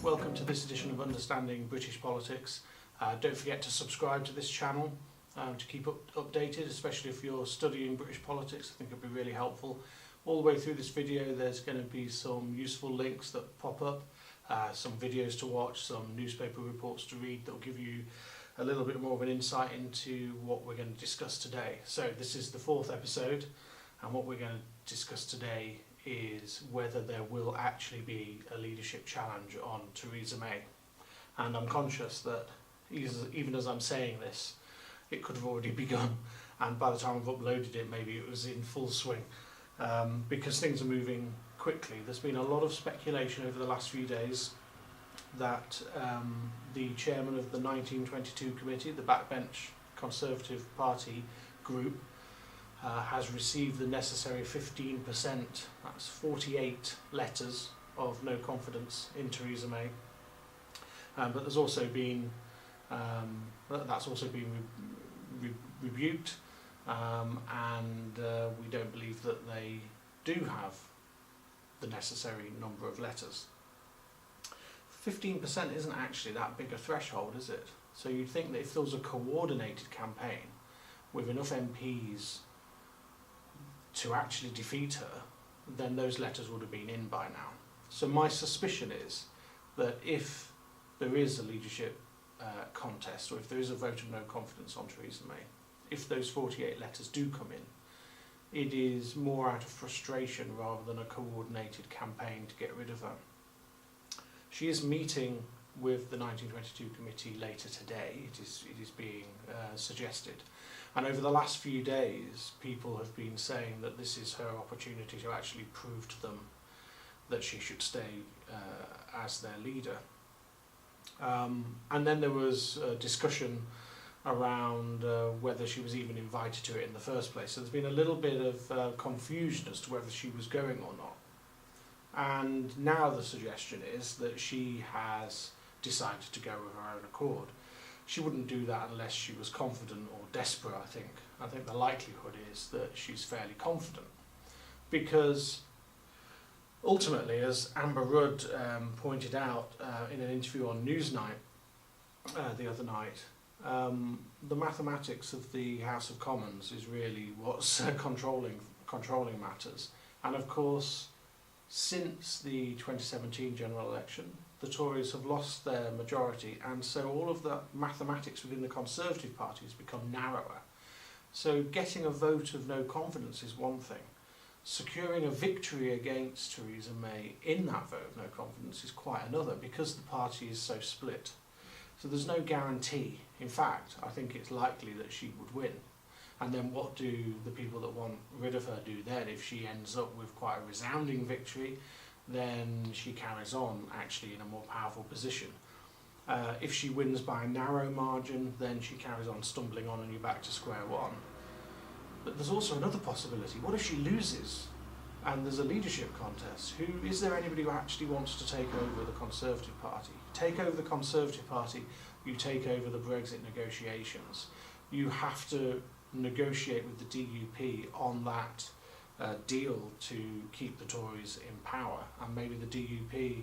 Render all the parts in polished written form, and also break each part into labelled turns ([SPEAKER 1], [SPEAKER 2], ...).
[SPEAKER 1] welcome to this edition of Understanding British Politics. Don't forget to subscribe to this channel to keep updated, especially if you're studying British politics. I think it'd be really helpful. All the way through this video there's going to be some useful links that pop up, some videos to watch, some newspaper reports to read that will give you a little bit more of an insight into what we're going to discuss today. So this is the 4th episode, and what we're going to discuss today is whether there will actually be a leadership challenge on Theresa May. And I'm conscious that even as I'm saying this, it could have already begun, and by the time I've uploaded it maybe it was in full swing, because things are moving quickly. There's been a lot of speculation over the last few days that the chairman of the 1922 committee, the backbench Conservative Party group, has received the necessary 15%, that's 48 letters of no confidence in Theresa May. But there's also been, that's also been rebuked, and we don't believe that they do have the necessary number of letters. 15% isn't actually that big a threshold, is it? So you'd think that if there was a coordinated campaign with enough MPs to actually defeat her, then those letters would have been in by now. So my suspicion is that if there is a leadership contest, or if there is a vote of no confidence on Theresa May, if those 48 letters do come in, it is more out of frustration rather than a coordinated campaign to get rid of her. She is meeting with the 1922 committee later today, it is being suggested. And over the last few days, people have been saying that this is her opportunity to actually prove to them that she should stay as their leader. And then there was a discussion around whether she was even invited to it in the first place. So there's been a little bit of confusion as to whether she was going or not. And now the suggestion is that she has decided to go of her own accord. She wouldn't do that unless she was confident or desperate, I think. I think the likelihood is that she's fairly confident, because ultimately, as Amber Rudd pointed out in an interview on Newsnight the other night, the mathematics of the House of Commons is really what's controlling matters. And of course, since the 2017 general election, the Tories have lost their majority, and so all of the mathematics within the Conservative Party has become narrower. So getting a vote of no confidence is one thing. Securing a victory against Theresa May in that vote of no confidence is quite another, because the party is so split. So there's no guarantee. In fact, I think it's likely that she would win. And then what do the people that want rid of her do then? If she ends up with quite a resounding victory, then she carries on actually in a more powerful position. If she wins by a narrow margin, then she carries on stumbling on and you're back to square one. But there's also another possibility. What if she loses and there's a leadership contest? Is there anybody who actually wants to take over the Conservative Party? Take over the Conservative Party, you take over the Brexit negotiations. You have to negotiate with the DUP on that deal to keep the Tories in power, and maybe the DUP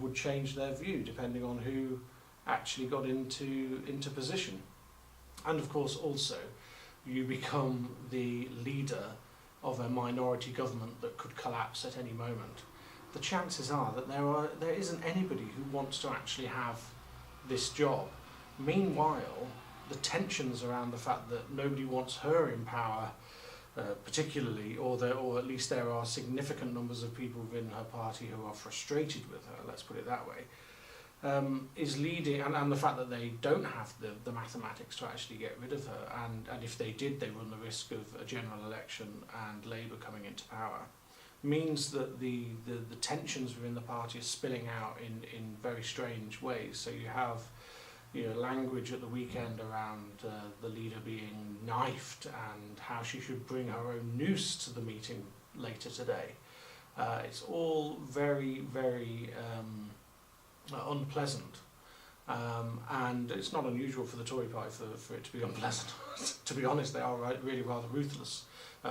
[SPEAKER 1] would change their view depending on who actually got into position. And of course also you become the leader of a minority government that could collapse at any moment. The chances are that there isn't anybody who wants to actually have this job. Meanwhile, the tensions around the fact that nobody wants her in power, particularly, or at least there are significant numbers of people within her party who are frustrated with her, let's put it that way, is leading, and the fact that they don't have the mathematics to actually get rid of her, and if they did, they run the risk of a general election and Labour coming into power, means that the tensions within the party are spilling out in very strange ways. So you have language at the weekend around the leader being knifed and how she should bring her own noose to the meeting later today. It's all very, very unpleasant, and it's not unusual for the Tory party for it to be unpleasant. To be honest, they are really rather ruthless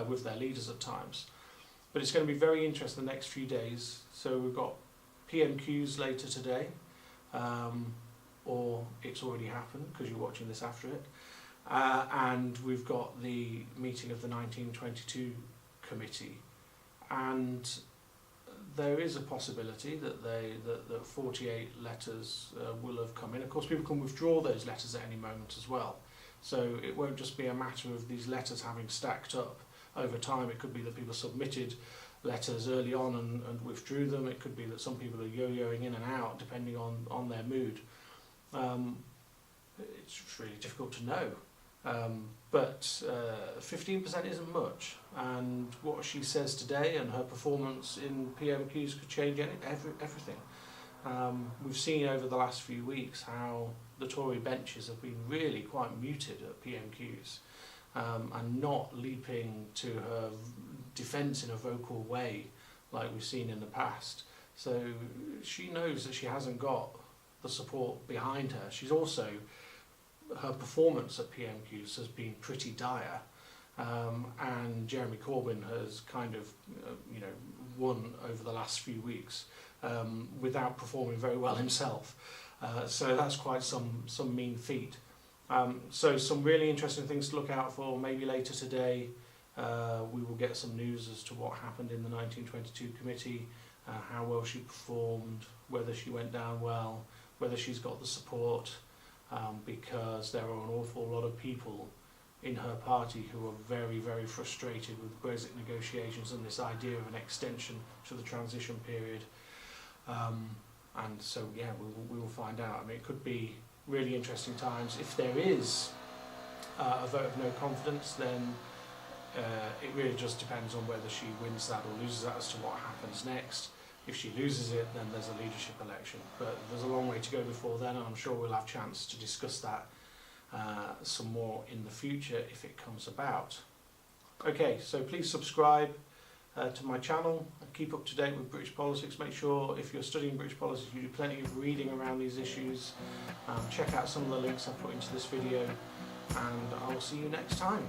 [SPEAKER 1] with their leaders at times. But it's going to be very interesting the next few days. So we've got PMQs later today, or it's already happened because you're watching this after it. And we've got the meeting of the 1922 committee, and there is a possibility that that 48 letters will have come in. Of course, people can withdraw those letters at any moment as well, so it won't just be a matter of these letters having stacked up over time. It could be that people submitted letters early on and withdrew them. It could be that some people are yo-yoing in and out depending on their mood. It's really difficult to know. But 15% isn't much, and what she says today and her performance in PMQs could change everything. We've seen over the last few weeks how the Tory benches have been really quite muted at PMQs, and not leaping to her defence in a vocal way like we've seen in the past. So she knows that she hasn't got the support behind her. She's also, her performance at PMQs has been pretty dire, and Jeremy Corbyn has kind of won over the last few weeks without performing very well himself, so that's quite some mean feat. So some really interesting things to look out for. Maybe later today we will get some news as to what happened in the 1922 committee, how well she performed, whether she went down well, whether she's got the support, because there are an awful lot of people in her party who are very, very frustrated with Brexit negotiations and this idea of an extension to the transition period. And so, yeah, we will find out. I mean, it could be really interesting times. If there is a vote of no confidence, then it really just depends on whether she wins that or loses that as to what happens next. If she loses it, then there's a leadership election. But there's a long way to go before then, and I'm sure we'll have a chance to discuss that some more in the future if it comes about. Okay, so please subscribe to my channel and keep up to date with British politics. Make sure if you're studying British politics you do plenty of reading around these issues. Check out some of the links I put into this video, and I'll see you next time.